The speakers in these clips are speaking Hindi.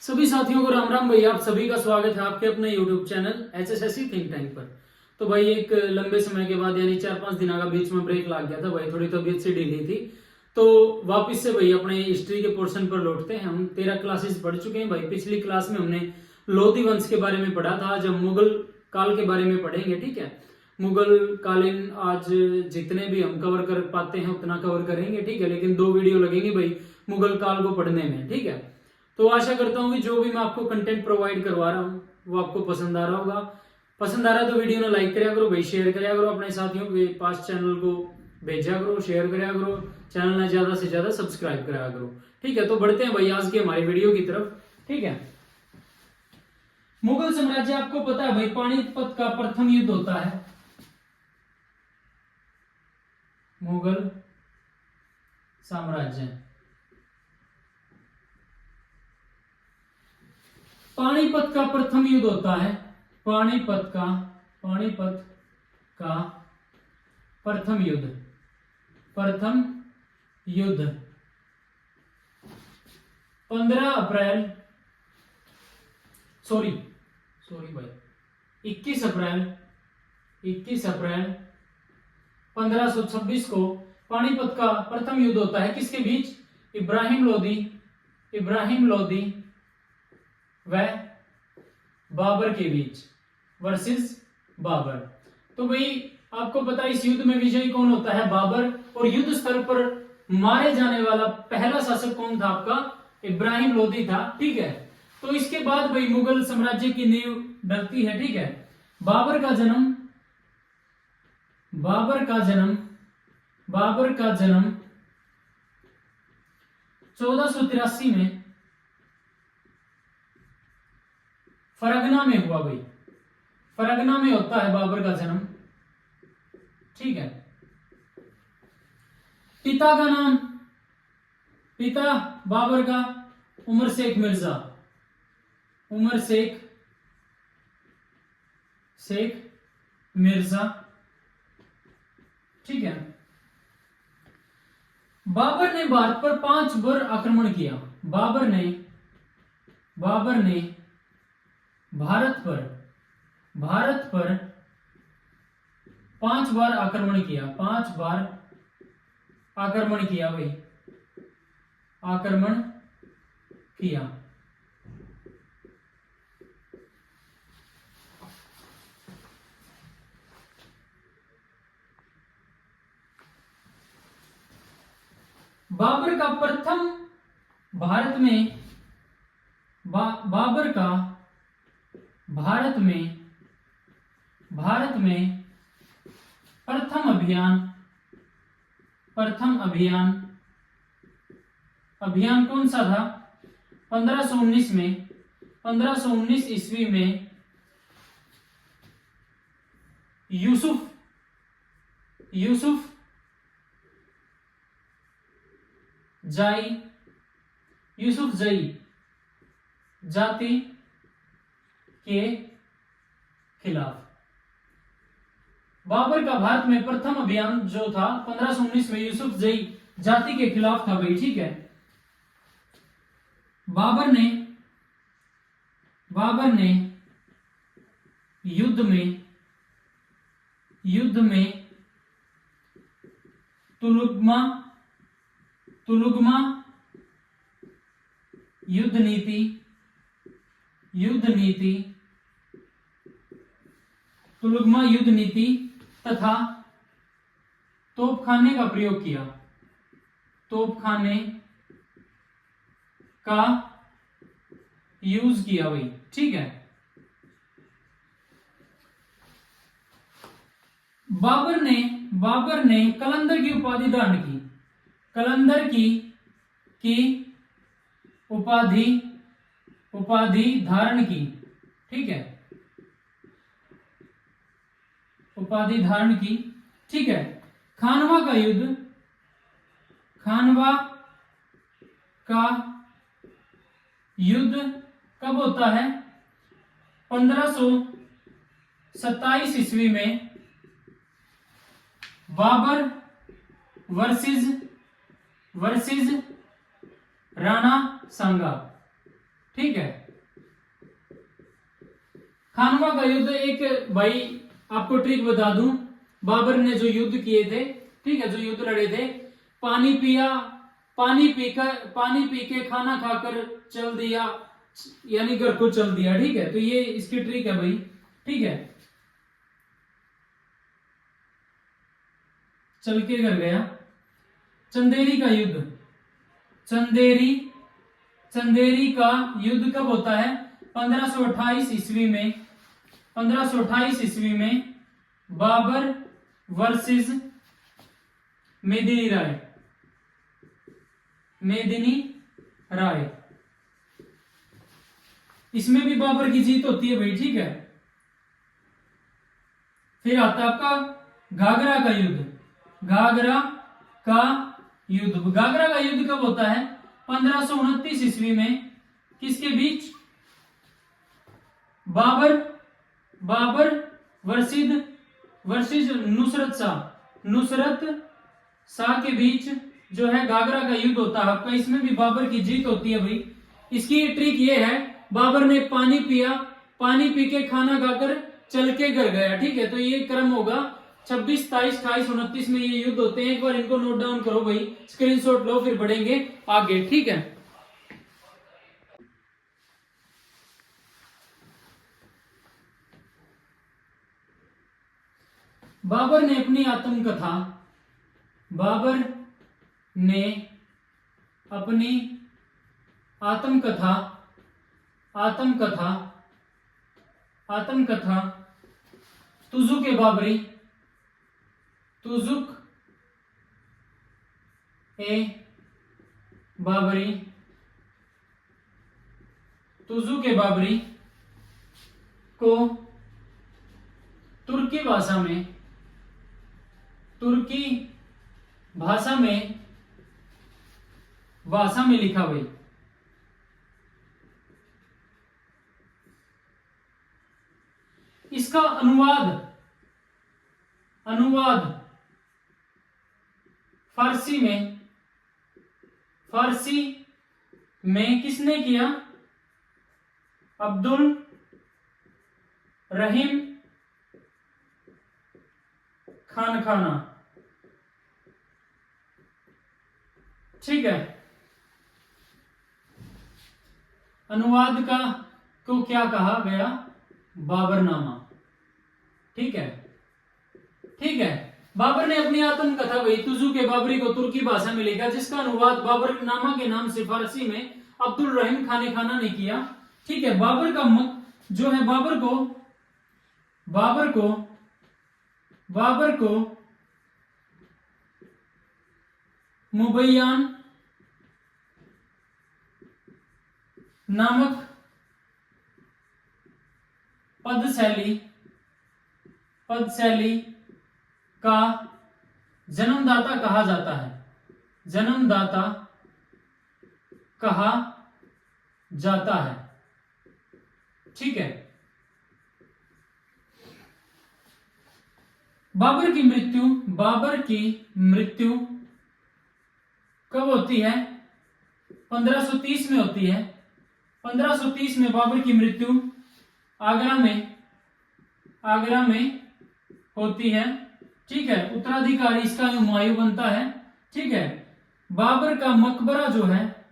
सभी साथियों को राम राम। भाई आप सभी का स्वागत है आपके अपने YouTube channel HSSC think tank पर। तो भाई एक लंबे समय के बाद यानी 4-5 दिन का बीच में ब्रेक लग गया था भाई, थोड़ी तबीयत से ढीली थी। तो वापस से भाई अपने हिस्ट्री के पोर्शन पर लौटते हैं। हम 13 क्लासेस पढ़ चुके हैं भाई। पिछली क्लास में हमने लोधी वंश के बारे में पढ़ा था। आज हम मुगल काल के बारे में पढ़ेंगे, ठीक है। मुगल कालीन आज जितने भी हम कवर कर पाते हैं उतना कवर करेंगे, ठीक है। लेकिन 2 वीडियो लगेंगी भाई मुगल काल को पढ़ने में, ठीक है। तो आशा करता हूँ कि जो भी मैं आपको कंटेंट प्रोवाइड करवा रहा हूँ वो आपको पसंद आ रहा होगा। पसंद आ रहा है तो वीडियो ने लाइक करा करो भाई, शेयर करा करो अपने साथियों के पास, चैनल को भेजा करो, शेयर करा करो, चैनल ने ज्यादा से ज्यादा सब्सक्राइब करा करो, ठीक है। तो बढ़ते हैं भाई आज की हमारी वीडियो की तरफ, ठीक है। मुगल साम्राज्य आपको पता है भाई पानीपत का प्रथम युद्ध होता है। मुगल साम्राज्य पानीपत का प्रथम युद्ध होता है। पानीपत का प्रथम युद्ध 15 अप्रैल 21 अप्रैल 1526 को पानीपत का प्रथम युद्ध होता है। किसके बीच? इब्राहिम लोदी व बाबर के बीच, वर्सेस बाबर। तो भाई आपको पता है इस युद्ध में विजयी कौन होता है? बाबर। और युद्ध स्थल पर मारे जाने वाला पहला शासक कौन था? आपका इब्राहिम लोदी था, ठीक है। तो इसके बाद भाई मुगल साम्राज्य की नींव डलती है, ठीक है। बाबर का जन्म 1483 में फरगना में हुआ भाई। फरगना में होता है बाबर का जन्म, ठीक है। पिता का नाम, पिता बाबर का उमर शेख मिर्जा, ठीक है। बाबर ने भारत पर 5 बार आक्रमण किया। बाबर ने भारत पर 5 बार आक्रमण किया। 5 बार आक्रमण किया भाई, आक्रमण किया। बाबर का प्रथम भारत में प्रथम अभियान कौन सा था? 1519 ईस्वी में यूसुफ जई जाति के खिलाफ। बाबर का भारत में प्रथम अभियान जो था 1519 में यूसुफ जई जाति के खिलाफ था भाई, ठीक है। बाबर ने युद्ध में तुलुगमा युद्ध नीति तथा तोपखाने का प्रयोग किया। तोपखाने का यूज किया भाई, ठीक है। बाबर ने कलंदर की उपाधि धारण की। कलंदर की उपाधि धारण की, ठीक है। उपाधि धारण की, ठीक है। खानवा का युद्ध कब होता है? 1527 ईस्वी में बाबर वर्सेस राणा सांगा, ठीक है। खानवा का युद्ध, एक भाई आपको ट्रिक बता दूं, बाबर ने जो युद्ध किए थे, ठीक है, जो युद्ध लड़े थे, पानी पिया, पानी पी के खाना खाकर चल दिया, यानी घर को चल दिया, ठीक है। तो ये इसकी ट्रिक है भाई, ठीक है, चल के घर गया। चंदेरी का युद्ध, चंदेरी का युद्ध कब होता है? 1528 ईस्वी में, 1528 ईस्वी में बाबर वर्सेस मेदिनी राय, मेदिनी राय, इसमें भी बाबर की जीत होती है भाई, ठीक है। फिर आता है आपका घाघरा का युद्ध, घाघरा का युद्ध, घाघरा का युद्ध कब होता है? 1529 ईस्वी में, किसके बीच? बाबर वर्सेस नुसरत शाह के बीच जो है घाघरा का युद्ध होता है आपका। इसमें भी बाबर की जीत होती है भाई। इसकी ट्रिक ये है, बाबर ने पानी पिया, पानी पी के खाना खाकर चल के घर गया, ठीक है। तो ये क्रम होगा 26, 27, 28, 29 में ये युद्ध होते हैं। एक बार इनको नोट डाउन करो भाई, स्क्रीनशॉट लो, फिर बढ़ेंगे आगे, ठीक है। बाबर ने अपनी आत्मकथा, बाबर ने अपनी आत्मकथा तुजुक ए बाबरी, तुजुक ए बाबरी, तुजुक ए बाबरी को तुर्की भाषा में लिखा भाई। इसका अनुवाद फारसी में किसने किया? अब्दुल रहीम खाना, ठीक है। अनुवाद को क्या कहा गया? बाबरनामा, ठीक है, ठीक है। बाबर ने अपनी आत्मकथा वही तुजुक ए बाबरी को तुर्की भाषा में लिखा, जिसका अनुवाद बाबरनामा के नाम से फारसी में अब्दुल रहीम खाना ने किया, ठीक है। बाबर का जो है, बाबर को मुबैयान नामक पदशैली का जन्मदाता कहा जाता है, जन्मदाता कहा जाता है, ठीक है। बाबर की मृत्यु कब होती है? 1530 में होती है। 1530 में बाबर की मृत्यु आगरा में होती है, ठीक है। उत्तराधिकारी इसका हुमायूं बनता है, ठीक है। बाबर का मकबरा जो है,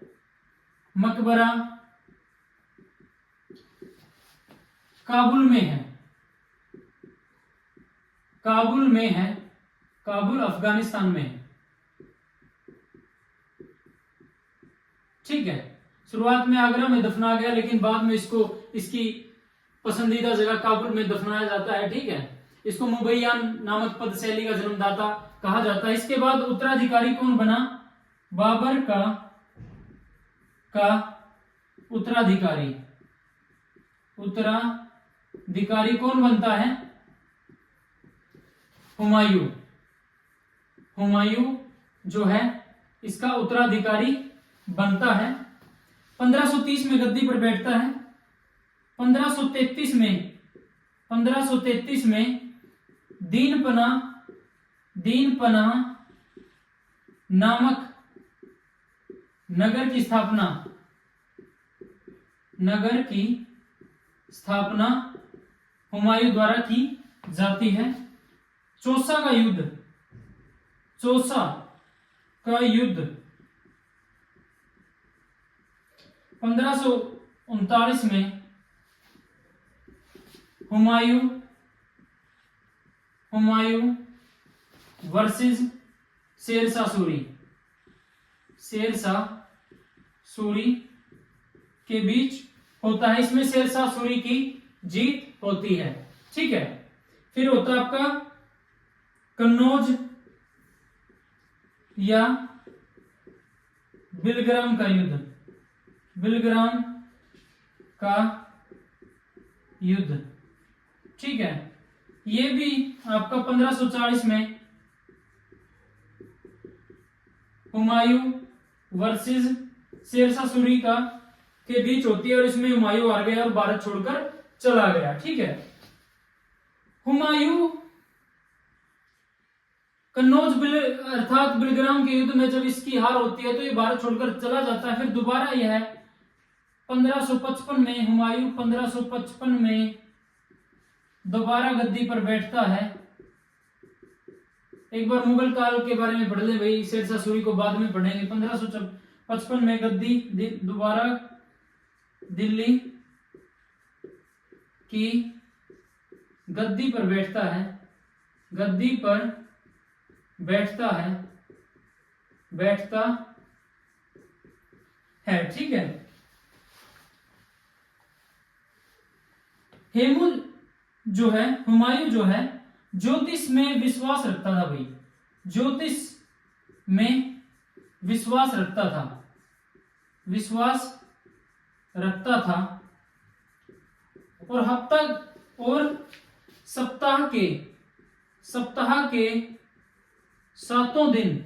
मकबरा काबुल में है, काबुल अफगानिस्तान में है, ठीक है। शुरुआत में आगरा में दफनाया गया, लेकिन बाद में इसकी पसंदीदा जगह काबुल में दफनाया जाता है, ठीक है। इसको मुबैयान नामक पदशैली का जन्मदाता कहा जाता है। इसके बाद उत्तराधिकारी कौन बना? बाबर का उत्तराधिकारी कौन बनता है? हुमायूं जो है इसका उत्तराधिकारी बनता है। 1530 में गद्दी पर बैठता है। 1533 में दीनपना नामक नगर की स्थापना नगर की स्थापना हुमायूं द्वारा की जाती है। चौसा का युद्ध, चौसा का युद्ध 1539 में हुमायूं वर्सेस शेरशाह सूरी के बीच होता है। इसमें शेरशाह सूरी की जीत होती है। ठीक है, फिर होता है आपका कन्नौज या बिलग्राम का युद्ध, बिलग्राम का युद्ध। ठीक है, ये भी आपका 1540 में हुमायूं वर्सेस शेरशाह सूरी का के बीच होती है और इसमें हुमायूं हार गया और भारत छोड़कर चला गया। ठीक है, हुमायूं कन्नौज अर्थात बिलग्राम के युद्ध में जब इसकी हार होती है तो ये भारत छोड़कर चला जाता है। फिर दोबारा यह 1555 में हुमायूं 1555 में दोबारा गद्दी पर बैठता है। एक बार मुगल काल के बारे में पढ़ ले भाई, शेरशाह सूरी को बाद में पढ़ेंगे। 1555 में गद्दी दोबारा दिल्ली की गद्दी पर बैठता है, गद्दी पर बैठता है। ठीक है, हुमायूं जो है ज्योतिष में विश्वास रखता था भाई, ज्योतिष में विश्वास रखता था और हफ्ता और सप्ताह के 7 दिन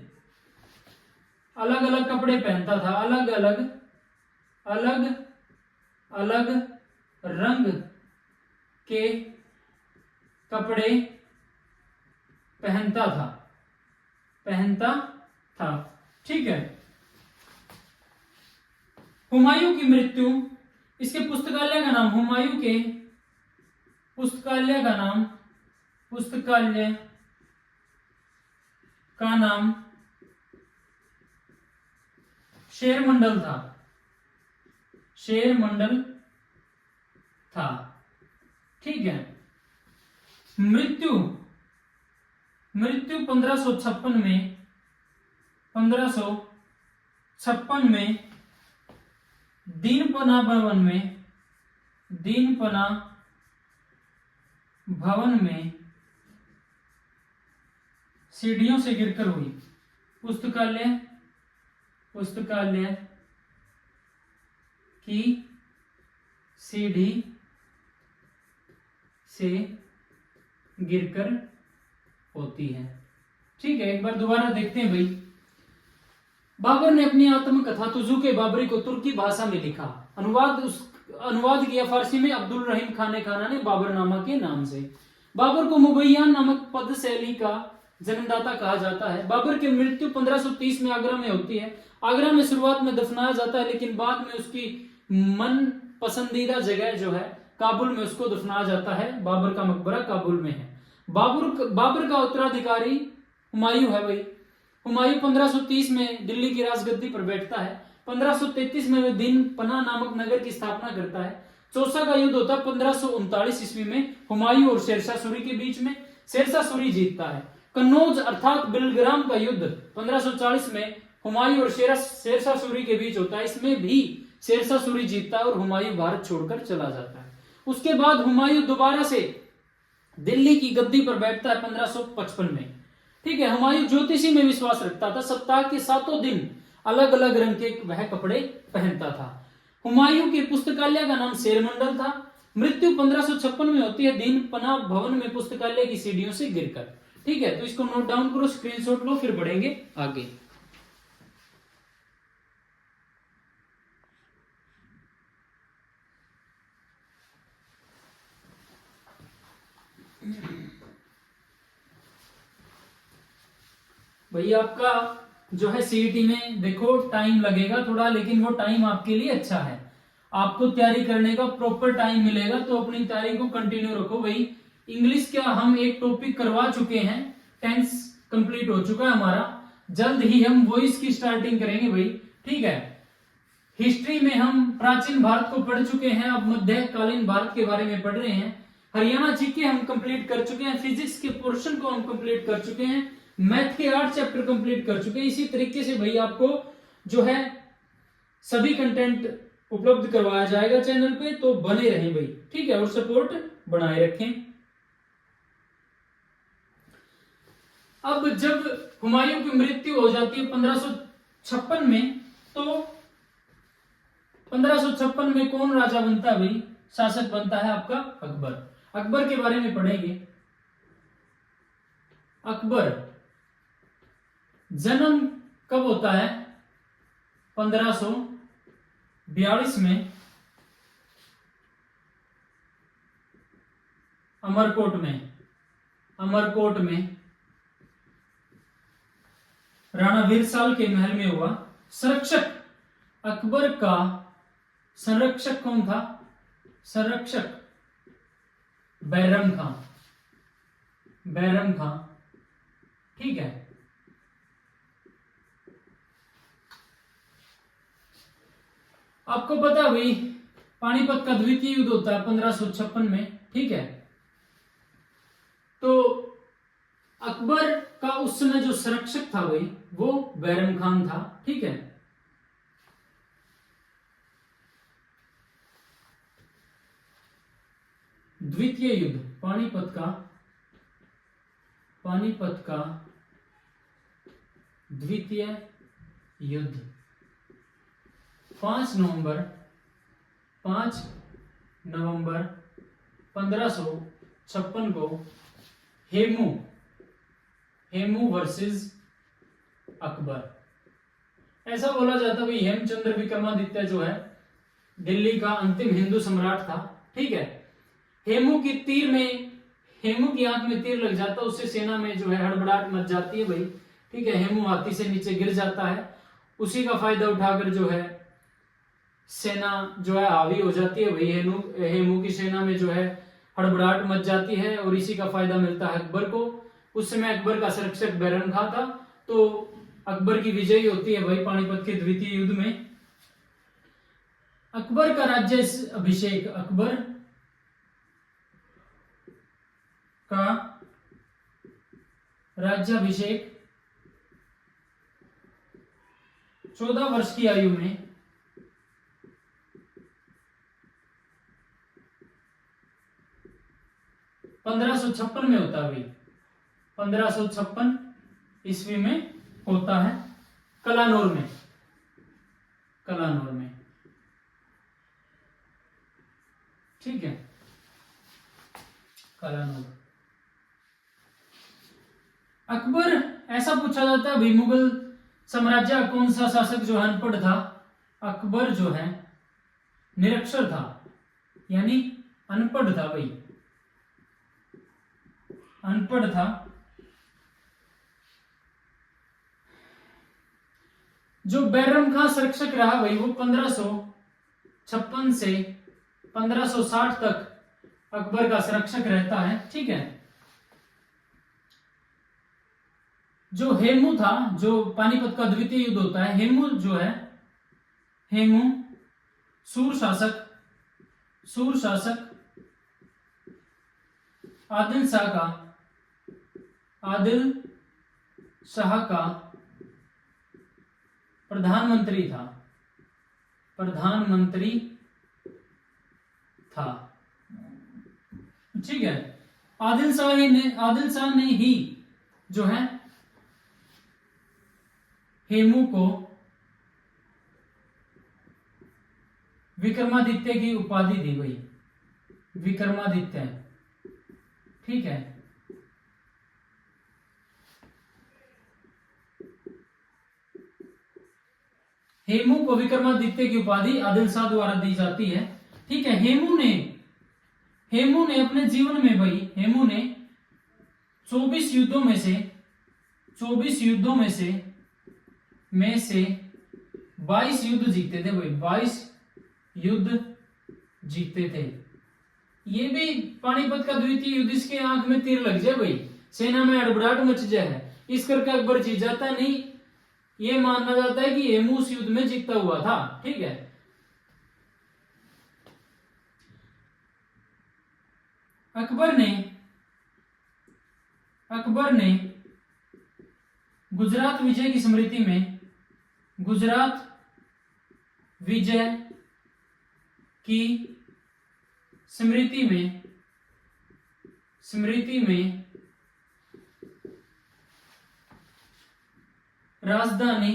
अलग अलग कपड़े पहनता था, अलग रंग के कपड़े पहनता था। ठीक है, हुमायूं की मृत्यु, इसके पुस्तकालय का नाम, हुमायूं के पुस्तकालय का नाम शेर मंडल था। ठीक है, मृत्यु 1556 में दीनपना भवन में सीढ़ियों से गिरकर हुई। पुस्तकालय की सीढ़ी से गिरकर होती है। ठीक है, एक बार दोबारा देखते हैं भाई। बाबर ने अपनी आत्मकथा तुजुक-ए बाबरी को तुर्की भाषा में लिखा। अनुवाद किया फारसी में अब्दुल रहीम खाना ने बाबरनामा के नाम से। बाबर को मुबैयान नामक पद शैली का जन्मदाता कहा जाता है। बाबर की मृत्यु 1530 में आगरा में होती है। आगरा में शुरुआत में दफनाया जाता है, लेकिन बाद में उसकी मन पसंदीदा जगह जो है काबुल में उसको दफनाया जाता है। बाबर का मकबरा काबुल में है। बाबर का उत्तराधिकारी हुमायूं है भाई। हुमायूं 1530 में दिल्ली की राजगद्दी पर बैठता है। 1533 में वह दिन पना नामक नगर की स्थापना करता है। चौसा का युद्ध होता है 1539 ईस्वी में हुमायूं और शेरशाह सूरी के बीच में। शेरशाह सूरी जीतता है। कन्नौज अर्थात बिलग्राम का युद्ध 1540 में हुमायूं और शेरशाह सूरी के बीच होता है। इसमें भी शेरशाह सूरी जीतता है और हुमायूं भारत छोड़कर चला जाता है। उसके बाद हुमायूं दोबारा से दिल्ली की गद्दी पर बैठता है 1555 में। ठीक है, हुमायूं ज्योतिषी में विश्वास रखता था। सप्ताह के 7 दिन अलग अलग रंग के वह कपड़े पहनता था। हुमायूं के पुस्तकालय का नाम शेर मंडल था। मृत्यु 1556 में होती है दीन पना भवन में पुस्तकालय की सीढ़ियों से गिरकर। ठीक है, तो इसको नोट डाउन करो, स्क्रीनशॉट लो, फिर बढ़ेंगे आगे। भैया आपका जो है सीईटी में देखो टाइम लगेगा थोड़ा, लेकिन वो टाइम आपके लिए अच्छा है। आपको तैयारी करने का प्रॉपर टाइम मिलेगा, तो अपनी तैयारी को कंटिन्यू रखो भाई। इंग्लिश क्या हम एक टॉपिक करवा चुके हैं, टेंस कंप्लीट हो चुका है हमारा, जल्द ही हम वॉइस की स्टार्टिंग करेंगे भाई, ठीक है। हिस्ट्री में हम प्राचीन भारत को पढ़ चुके हैं, अब मध्यकालीन भारत के बारे में पढ़ रहे हैं। हरियाणा जीके हम कंप्लीट कर चुके हैं, फिजिक्स के पोर्शन को हम कंप्लीट कर चुके हैं, मैथ के 8 चैप्टर कंप्लीट कर चुके हैं। इसी तरीके से भाई आपको जो है सभी कंटेंट उपलब्ध करवाया जाएगा चैनल पे, तो बने रहें भाई, ठीक है, और सपोर्ट बनाए रखें। अब जब हुमायूं की मृत्यु हो जाती है 1556 में, तो 1556 में कौन राजा बनता है भाई, शासक बनता है आपका अकबर। अकबर के बारे में पढ़ेंगे। अकबर जन्म कब होता है, 1542 में अमरकोट में राणा वीरसाल के महल में हुआ। संरक्षक अकबर का संरक्षक कौन था, संरक्षक बैरम खां, ठीक है। आपको पता भाई पानीपत का द्वितीय युद्ध होता है 1556 में, ठीक है। तो अकबर का उस समय जो संरक्षक था भाई वो बैरम खान था, ठीक है। द्वितीय युद्ध पानीपत का द्वितीय युद्ध 5 नवंबर 1556 को हेमू वर्सेस अकबर। ऐसा बोला जाता भाई हेमचंद्र विक्रमादित्य जो है दिल्ली का अंतिम हिंदू सम्राट था, ठीक है। हेमू की आंख में तीर लग जाता, उससे सेना में जो है हड़बड़ाहट मच जाती है भाई, ठीक है। हेमू हाथी से नीचे गिर जाता है, उसी का फायदा उठाकर जो है सेना जो है हावी हो जाती है भाई। हेमू की सेना में जो है हड़बड़ाहट मच जाती है और इसी का फायदा मिलता है अकबर को। उस समय अकबर का संरक्षक बैरम खां था, तो अकबर की विजयी होती है भाई पानीपत के द्वितीय युद्ध में। अकबर का राज्याभिषेक, अकबर का राज्याभिषेक 14 वर्ष की आयु में 1556 में होता है भाई, 1556 ईस्वी में होता है कलानौर में, ठीक है, कलानौर। अकबर, ऐसा पूछा जाता है भाई मुगल साम्राज्य का कौन सा शासक जो है अनपढ़ था। अकबर जो है निरक्षर था, यानी अनपढ़ था भाई, अनपढ़ था। जो बैरम खां संरक्षक रहा भाई वो 1556 से 1560 तक अकबर का संरक्षक रहता है, ठीक है। जो हेमू था, जो पानीपत का द्वितीय युद्ध होता है, हेमू जो है, हेमू सूर शासक आदिल शाह का प्रधानमंत्री था, ठीक है। आदिल शाह ने ही जो है हेमू को विक्रमादित्य की उपाधि दी गई, विक्रमादित्य, ठीक है। हेमू को विक्रमादित्य की उपाधि आदिल शाह द्वारा दी जाती है, ठीक है। हेमू ने अपने जीवन में भाई, हेमू ने 24 युद्धों में से 22 युद्ध जीते थे भाई, 22 युद्ध जीतते थे। ये भी पानीपत का द्वितीय युद्ध, इसके आंख में तीर लग जाए भाई, सेना में हड़बड़ाहट मच जाए, इस करके अकबर जीत जाता नहीं। ये माना जाता है कि हेमू उस युद्ध में जीता हुआ था। ठीक है, अकबर ने गुजरात विजय की स्मृति में, गुजरात विजय की स्मृति में राजधानी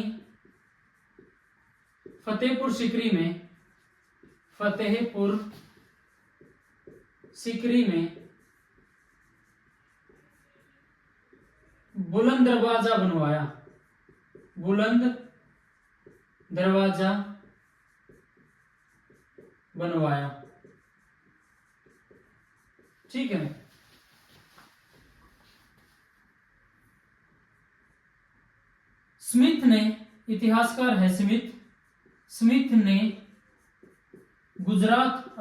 फतेहपुर सीकरी में बुलंद दरवाजा बनवाया, बुलंद दरवाजा बनवाया। ठीक है, स्मिथ ने, इतिहासकार है स्मिथ ने गुजरात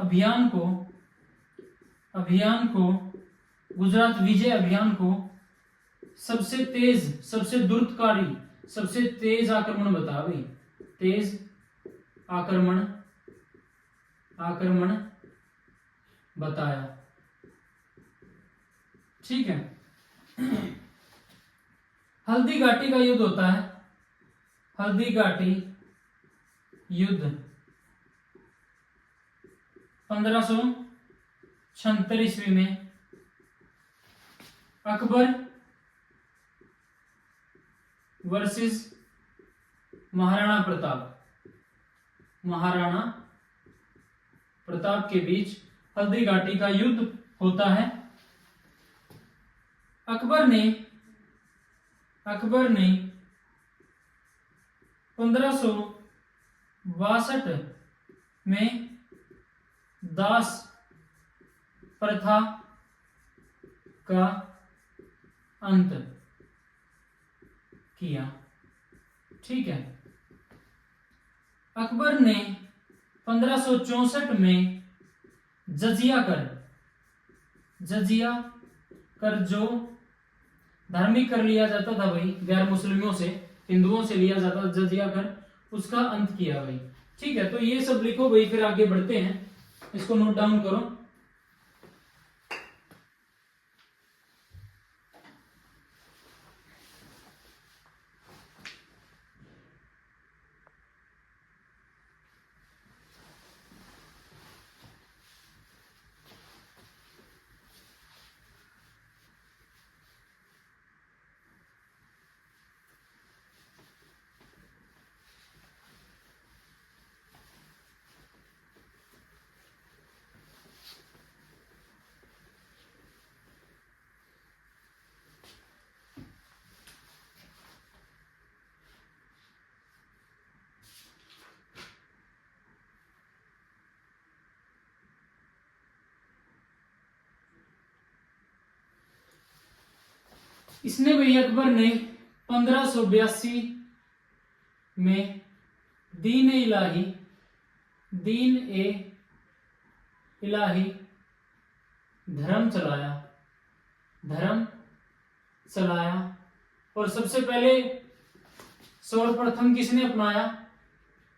गुजरात विजय अभियान को सबसे तेज, सबसे द्रुतकारी, सबसे तेज आक्रमण बताया भाई, तेज आक्रमण बताया। ठीक है, हल्दी घाटी का युद्ध होता है, हल्दी घाटी युद्ध 1576 ईस्वी में। अकबर वर्सेस महाराणा प्रताप के बीच हल्दी घाटी का युद्ध होता है। अकबर ने 1562 में दास प्रथा का अंत किया। ठीक है, अकबर ने 1564 में जजिया कर जो धार्मिक कर लिया जाता था भाई, गैर मुस्लिमों से, हिंदुओं से लिया जाता जजिया कर, उसका अंत किया भाई। ठीक है, तो ये सब लिखो भाई, फिर आगे बढ़ते हैं, इसको नोट डाउन करो। इसने भाई अकबर ने 1582 में दीन ए इलाही धर्म चलाया। और सबसे पहले सर्वप्रथम किसने अपनाया?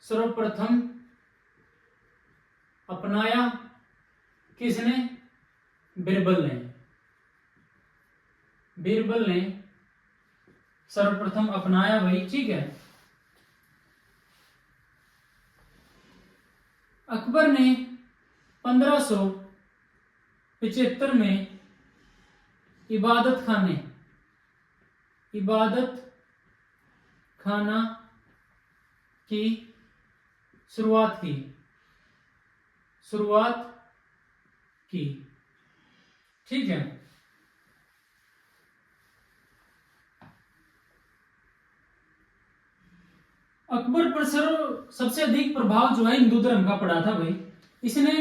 सर्वप्रथम अपनाया किसने? बीरबल ने सर्वप्रथम अपनाया भाई। ठीक है, अकबर ने 1575 में इबादत खाना की शुरुआत की। ठीक है, अकबर पर सबसे अधिक प्रभाव जो है हिंदू धर्म का पड़ा था भाई। इसने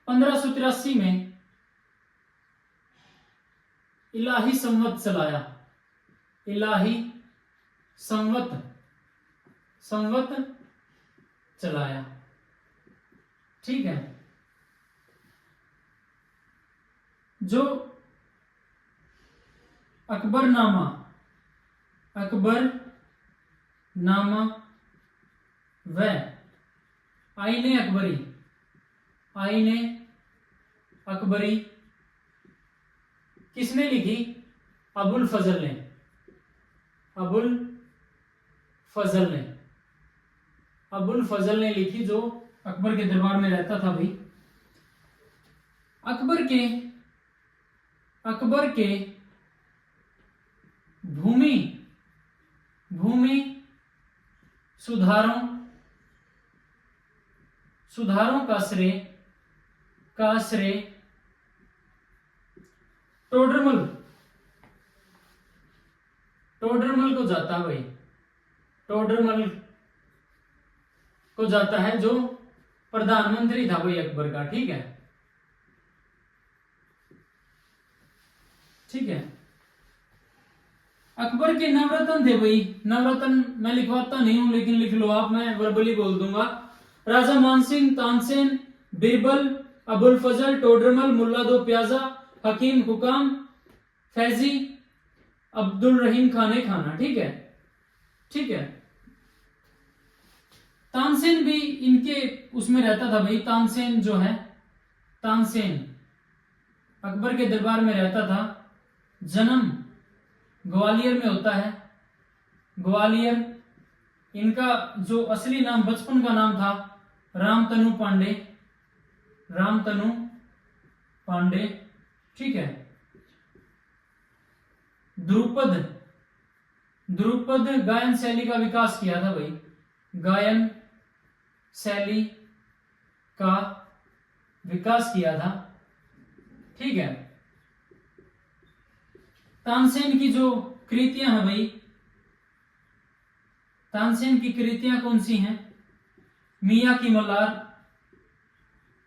1583 में इलाही संवत चलाया। ठीक है। जो अकबरनामा व आईने अकबरी किसने लिखी? अबुल फजल ने लिखी, जो अकबर के दरबार में रहता था भाई। अकबर के भूमि सुधारों का श्रेय टोडरमल को जाता भाई। टोडरमल को जाता है, जो प्रधानमंत्री था भाई अकबर का। ठीक है, ठीक है। अकबर के नवरत्न थे भाई। नवरत्न मैं लिखवाता नहीं हूं, लेकिन लिख लो आप, मैं वर्बली बोल दूंगा। राजा मानसिंह, तानसेन, बीरबल, अबुल फजल, टोडरमल, मुल्ला दो प्याजा, हकीम हुकाम, फैजी, अब्दुल रहीम खाने खाना। ठीक है, ठीक है। तानसेन भी इनके उसमें रहता था भाई। तानसेन जो है, तानसेन अकबर के दरबार में रहता था। जन्म ग्वालियर में होता है, ग्वालियर। इनका जो असली नाम, बचपन का नाम था रामतनु पांडे। ठीक है। द्रुपद गायन शैली का विकास किया था भाई। गायन शैली का विकास किया था। ठीक है। तानसेन की जो कृतियां हैं भाई, तानसेन की कृतियां कौन सी हैं? मियां की मलार,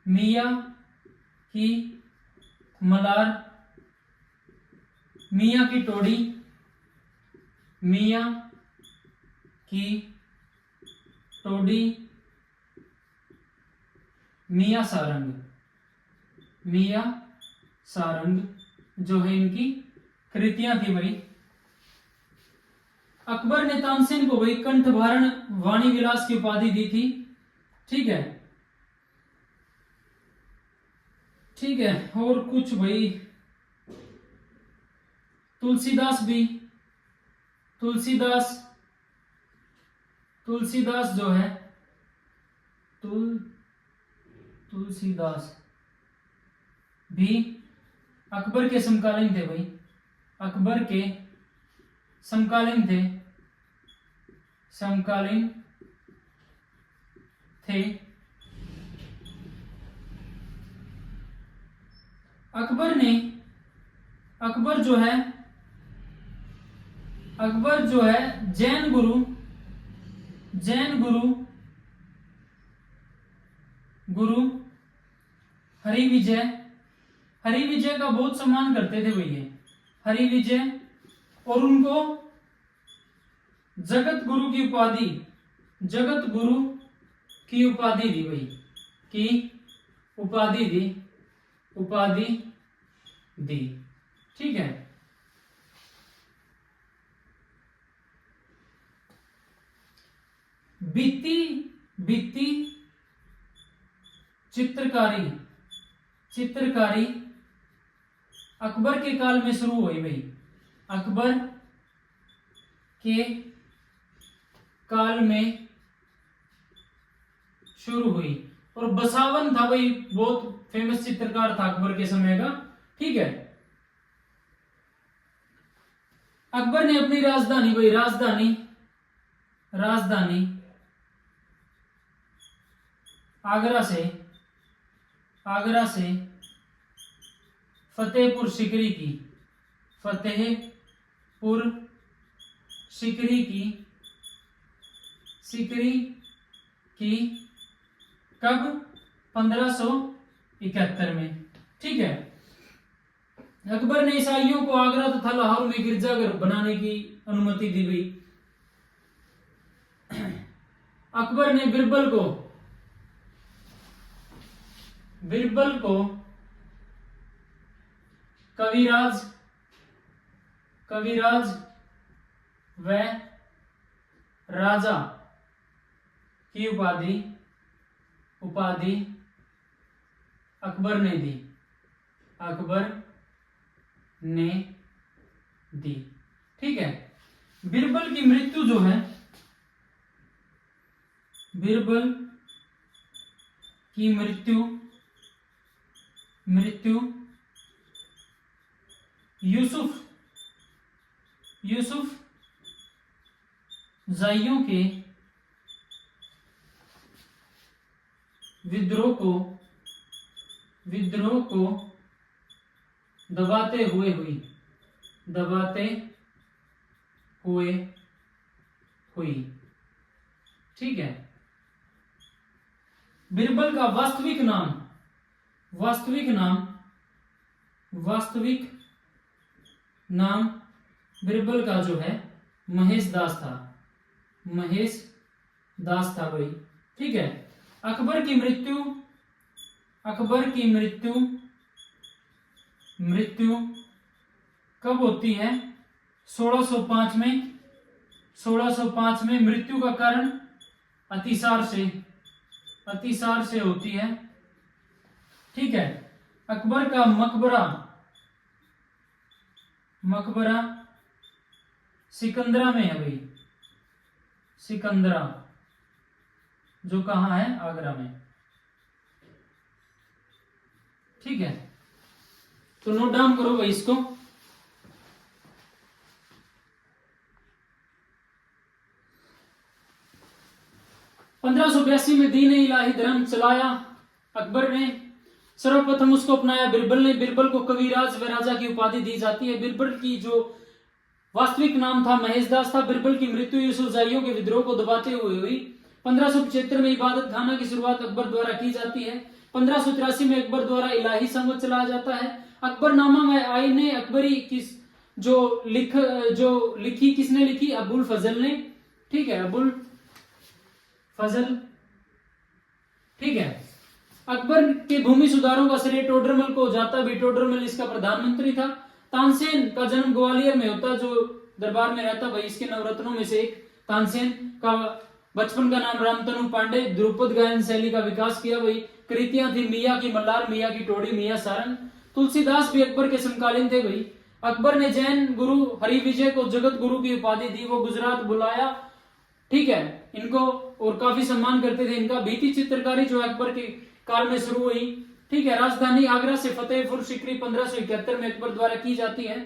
मियां की टोडी, मियां सारंग जो है इनकी कृतियां थी भाई। अकबर ने तानसेन को भाई कंठभारण वाणी विलास की उपाधि दी थी। ठीक है, ठीक है। और कुछ भाई, तुलसीदास जो है, तुलसीदास भी अकबर के समकालीन थे भाई। अकबर के समकालीन थे। अकबर जो है जैन गुरु हरिविजय का बहुत सम्मान करते थे भैया। हरिविजय, और उनको जगत गुरु की उपाधि दी भाई, की उपाधि दी। ठीक है। बीती चित्रकारी अकबर के काल में शुरू हुई भाई। अकबर के काल में शुरू हुई, और बसावन था भाई, बहुत फेमस चित्रकार था अकबर के समय का। ठीक है। अकबर ने अपनी राजधानी भाई, राजधानी आगरा से फतेहपुर सीकरी की कब? 1571 में। ठीक है। अकबर ने ईसाइयों को आगरा तथा लाहौर में गिरजाघर बनाने की अनुमति दी गई। अकबर ने बिरबल को कविराज व राजा की उपाधि अकबर ने दी। ठीक है, बिरबल की मृत्यु जो है, बिरबल की मृत्यु यूसुफ जाइयों के विद्रोह को दबाते हुए हुई। ठीक है, बिरबल का वास्तविक नाम बिरबल का जो है महेश दास था भाई। ठीक है, अकबर की मृत्यु कब होती है? 1605 में। मृत्यु का कारण अतिसार से होती है। ठीक है, अकबर का मकबरा सिकंदरा में है भाई। सिकंदरा जो कहाँ है? आगरा में। ठीक है, तो नोट डाउन करो भाई इसको। में दीन इलाही धर्म चलाया अकबर ने। सर्वप्रथम उसको अपनाया बिरबल को कविराज व राजा की उपाधि दी जाती है। बिरबल की जो वास्तविक नाम था महेशदास था। बिरबल की मृत्यु यूसुफजाइयों के विद्रोह को दबाते हुए हुई। 1575 में इबादत खाना की शुरुआत अकबर द्वारा की जाती है। 1583 में अकबर द्वारा इलाही संवत चलाया जाता है। अकबरनामा में आईने अकबरी जो लिखी किसने लिखी? अबुल फजल ने। ठीक है, अबुल फजल। ठीक है, अकबर के भूमि सुधारों का श्रेय टोडरमल को जाता भी। टोडरमल इसका प्रधानमंत्री था। तानसेन का जन्म ग्वालियर में होता, जो दरबार में रहता भाई। इसके नवरत्नों में से एक तानसेन का बचपन का नाम रामतनु पांडे। ध्रुपद गायन शैली का विकास किया भाई। कृतियां थी मियाँ की मल्हार, मियाँ की टोड़ी, मियाँ सारंग। तुलसीदास भी अकबर के समकालीन थे भाई। अकबर ने जैन गुरु हरिविजय को जगत गुरु की उपाधि दी। वो गुजरात बुलाया। ठीक है, इनको और काफी सम्मान करते थे इनका। भित्ति चित्रकारी जो अकबर के काल में शुरू हुई। ठीक है, राजधानी आगरा से फतेहपुर सीकरी 1571 में अकबर द्वारा की जाती है।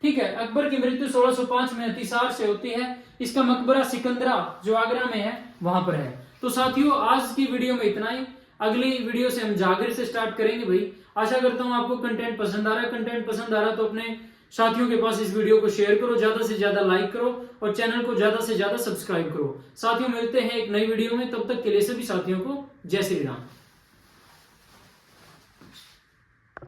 ठीक है, अकबर की मृत्यु 1605 में अतिसार से होती है। इसका मकबरा सिकंदरा जो आगरा में है वहां पर है। तो साथियों, आज की वीडियो में इतना ही। अगली वीडियो से हम जागीर से स्टार्ट करेंगे भाई। आशा करता हूं आपको कंटेंट पसंद आ रहा है। कंटेंट पसंद आ रहा तो अपने साथियों के पास इस वीडियो को शेयर करो, ज्यादा से ज्यादा लाइक करो और चैनल को ज्यादा से ज्यादा सब्सक्राइब करो। साथियों, मिलते हैं एक नई वीडियो में। तब तक के लिए सभी साथियों को जय श्री राम।